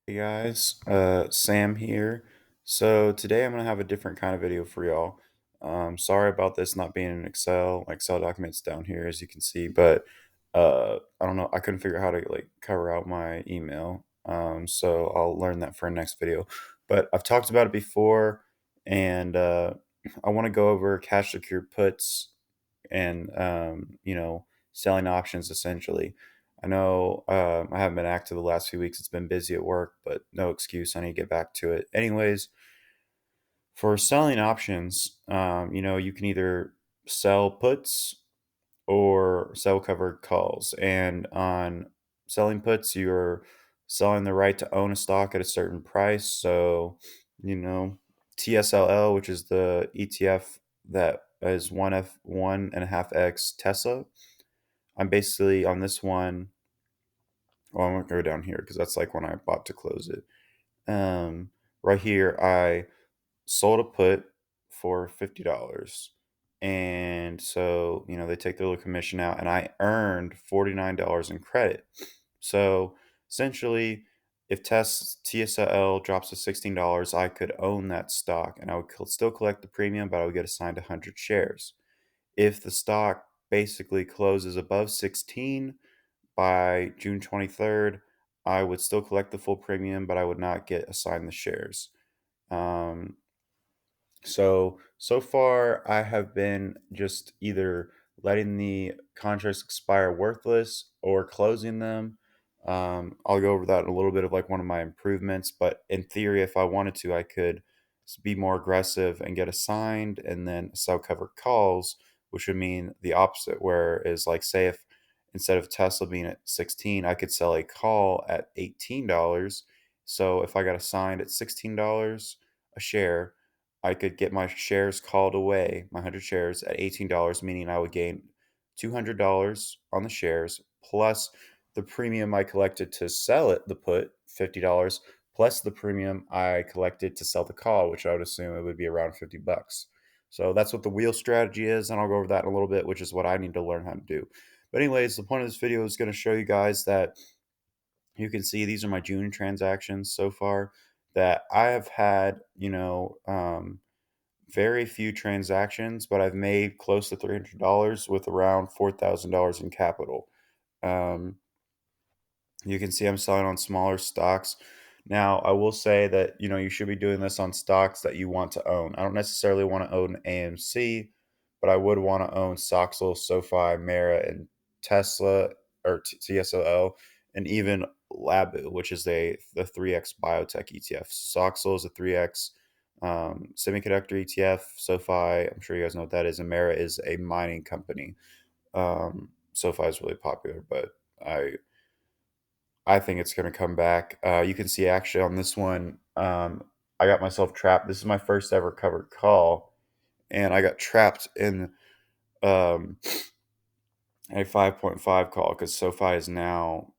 Hey guys, Sam here. So today I'm gonna have a different kind of video for y'all. Sorry about this not being in Excel. My Excel documents down here, as you can see, but I don't know. I couldn't figure out how to like cover out my email. So I'll learn that for a next video. But I've talked about it before, and I want to go over cash secured puts and selling options essentially. I know I haven't been active the last few weeks. It's been busy at work, but no excuse. I need to get back to it. Anyways, for selling options, you can either sell puts or sell covered calls. And on selling puts, you're selling the right to own a stock at a certain price. So, you know, TSLL, which is the ETF that is 1.5x Tesla. I'm basically on this one. Well, I'm gonna go down here because that's like when I bought to close it. Um, right here, I sold a put for $50. And so, they take their little commission out, and I earned $49 in credit. So essentially, if TSL drops to $16, I could own that stock and I would still collect the premium, but I would get assigned 100 shares. If the stock basically closes above 16 by June 23rd, I would still collect the full premium, but I would not get assigned the shares. Um, so far, I have been just either letting the contracts expire worthless or closing them. I'll go over that in a little bit of like one of my improvements, but in theory, if I wanted to, I could be more aggressive and get assigned and then sell covered calls, which would mean the opposite, where is like, say, if instead of Tesla being at 16, I could sell a call at $18. So if I got assigned at $16 a share, I could get my shares called away, my 100 shares at $18, meaning I would gain $200 on the shares plus the premium I collected to sell it, the put, $50, plus the premium I collected to sell the call, which I would assume it would be around 50 bucks. So that's what the wheel strategy is, and I'll go over that in a little bit, which is what I need to learn how to do. But anyways, the point of this video is going to show you guys that you can see these are my June transactions so far that I have had, very few transactions, but I've made close to $300 with around $4,000 in capital. Um, you can see I'm selling on smaller stocks. Now, I will say that, you should be doing this on stocks that you want to own. I don't necessarily want to own AMC, but I would want to own Soxel, SoFi, Mara, and Tesla or TSLL, and even Labu, which is the 3X biotech ETF. Soxel is a 3X semiconductor ETF. SoFi, I'm sure you guys know what that is. And Mara is a mining company. SoFi is really popular, but I I think it's going to come back. You can see actually on this one, I got myself trapped. This is my first ever covered call, and I got trapped in um, a 5.5 call because SoFi is now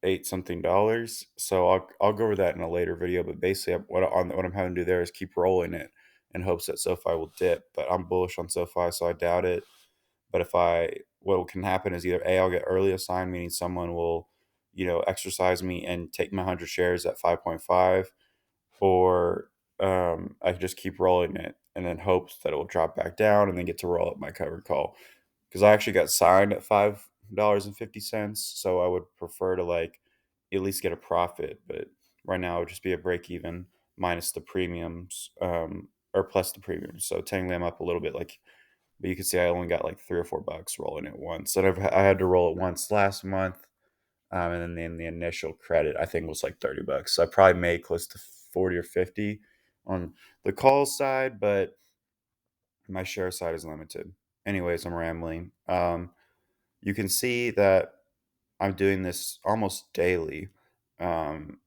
eight something dollars. So I'll go over that in a later video. But basically, what I'm having to do there is keep rolling it in hopes that SoFi will dip. But I'm bullish on SoFi, so I doubt it. But what can happen is either A, I'll get early assigned, meaning someone will, exercise me and take my 100 shares at 5.5, or I can just keep rolling it and then hopes that it will drop back down and then get to roll up my covered call. Because I actually got signed at $5.50, so I would prefer to like at least get a profit. But right now it would just be a break even minus the premiums, or plus the premiums. So technically I'm up a little bit, like, but you can see I only got like 3 or 4 bucks rolling it once. And I had to roll it once last month. And then the initial credit, I think, was like 30 bucks. So I probably made close to 40 or 50 on the call side, but my share side is limited. Anyways, I'm rambling. You can see that I'm doing this almost daily. Um,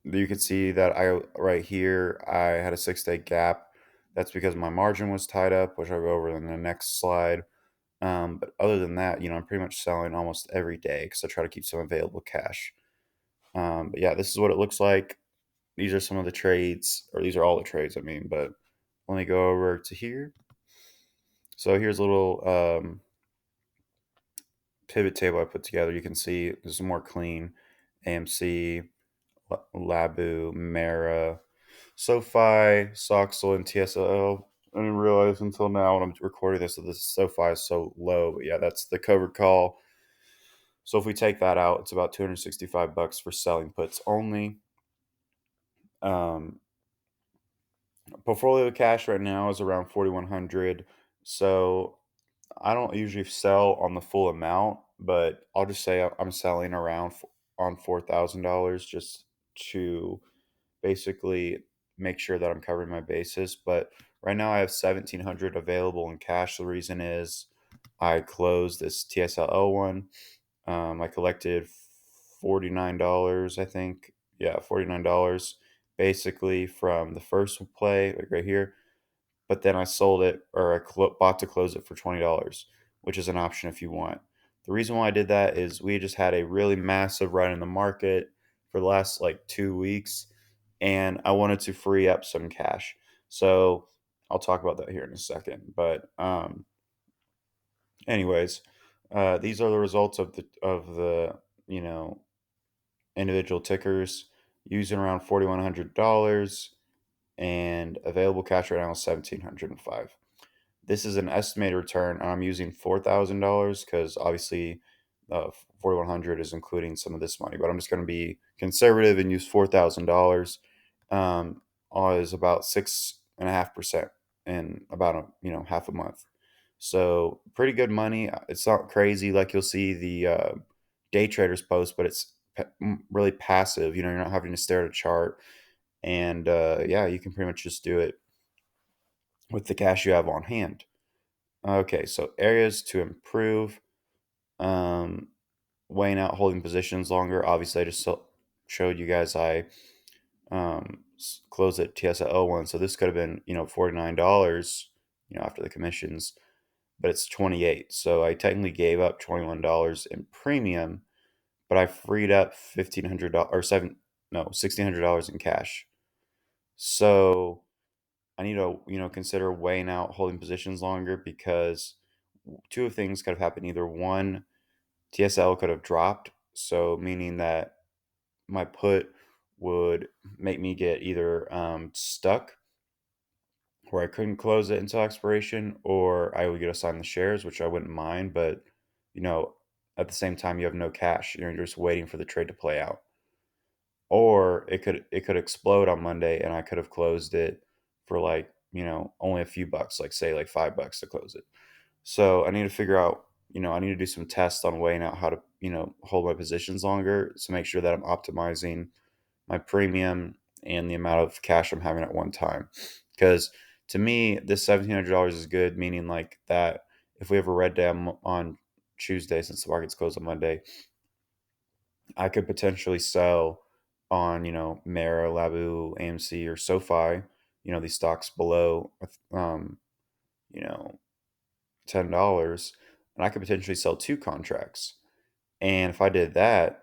you can see that right here, I had a 6 day gap. That's because my margin was tied up, which I'll go over in the next slide. But other than that, I'm pretty much selling almost every day because I try to keep some available cash. But yeah, this is what it looks like. These are some of the trades, or these are all the trades, I mean. But let me go over to here. So here's a little pivot table I put together. You can see this is more clean. AMC, Labu, Mara, SoFi, Soxel, and TSL. I didn't realize until now when I'm recording this that this SoFi is so low. But yeah, that's the covered call. So if we take that out, it's about 265 bucks for selling puts only. Um, Portfolio cash right now is around 4,100. So I don't usually sell on the full amount, but I'll just say I'm selling around on $4,000 just to basically make sure that I'm covering my bases. But right now I have 1,700 available in cash. The reason is I closed this TSLO one. I collected $49, I think. Yeah, $49 basically from the first play, like right here. But then I sold it, or bought to close it for $20, which is an option if you want. The reason why I did that is we just had a really massive run in the market for the last like 2 weeks, and I wanted to free up some cash. So I'll talk about that here in a second. But anyways, these are the results of the you know individual tickers using around $4,100, and available cash right now is 1,705. This is an estimated return, and I'm using $4,000 because obviously 4,100 is including some of this money, but I'm just going to be conservative and use $4,000. Um, is about 6.5% in about half a month. So pretty good money. It's not crazy like you'll see the day traders post, but it's really passive. You're not having to stare at a chart, and yeah, you can pretty much just do it with the cash you have on hand. Okay, so areas to improve. Um, Weighing out holding positions longer. Obviously, I just showed you guys I closed at TS at 01, so this could have been $49, after the commissions, but it's 28. So I technically gave up $21 in premium, but I freed up $1,500 or seven no $1,600 in cash. So I need to consider weighing out holding positions longer because two of things could have happened. Either one, TSL could have dropped, so meaning that my put would make me get either stuck where I couldn't close it until expiration, or I would get assigned the shares, which I wouldn't mind. But you know, at the same time, you have no cash. You're just waiting for the trade to play out. Or it could explode on Monday, and I could have closed it for like only a few bucks, like say like $5 to close it. So I need to figure out, I need to do some tests on weighing out how to, hold my positions longer to make sure that I'm optimizing my premium and the amount of cash I'm having at one time. Because to me, this $1,700 is good, meaning like that if we have a red day on Tuesday, since the market's closed on Monday, I could potentially sell on, Mara, Labu, AMC, or SoFi, these stocks below, you know, $10, and I could potentially sell two contracts. And if I did that,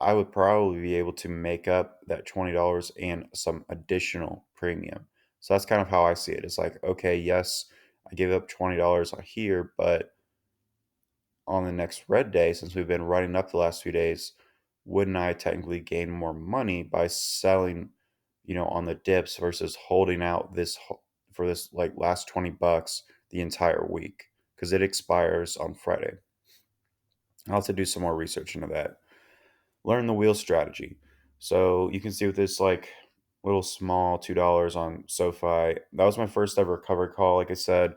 I would probably be able to make up that $20 and some additional premium. So that's kind of how I see it. It's like, okay, yes, I gave up $20 on here, but on the next red day, since we've been running up the last few days, wouldn't I technically gain more money by selling, on the dips versus holding out for this like last 20 bucks the entire week because it expires on Friday. I'll have to do some more research into that. Learn the wheel strategy. So you can see with this like little small $2 on SoFi. That was my first ever covered call. Like I said,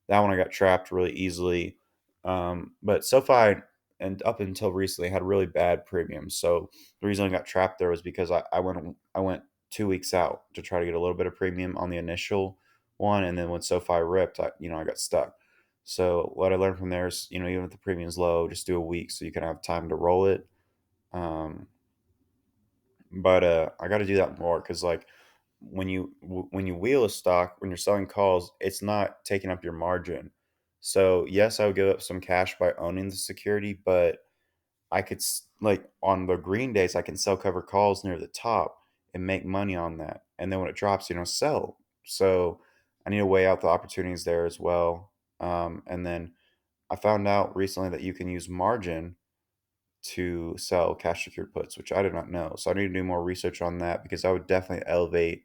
that one I got trapped really easily. But SoFi and up until recently had really bad premiums. So the reason I got trapped there was because I went 2 weeks out to try to get a little bit of premium on the initial one, and then when SoFi ripped, I got stuck. So what I learned from there is, even if the premium's low, just do a week so you can have time to roll it. Um, but I got to do that more because like when you wheel a stock when you're selling calls, it's not taking up your margin. So yes, I would give up some cash by owning the security, but like on the green days, I can sell cover calls near the top and make money on that. And then when it drops, sell. So I need to weigh out the opportunities there as well. And then I found out recently that you can use margin to sell cash secured puts, which I did not know. So I need to do more research on that because I would definitely elevate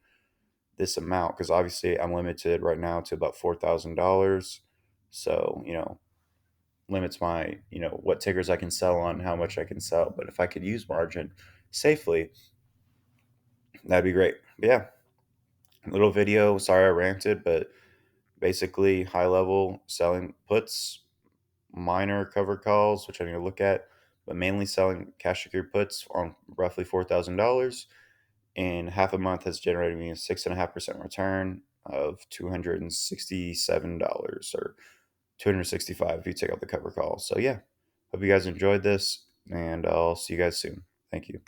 this amount because obviously I'm limited right now to about $4,000. So, limits my, what tickers I can sell on, how much I can sell. But if I could use margin safely, that'd be great. But yeah, little video. Sorry I ranted, but basically high level selling puts, minor cover calls, which I need to look at, but mainly selling cash secured puts on roughly $4,000. In half a month has generated me a 6.5% return of $267 or 265 if you take out the cover call. So yeah, hope you guys enjoyed this, and I'll see you guys soon. Thank you.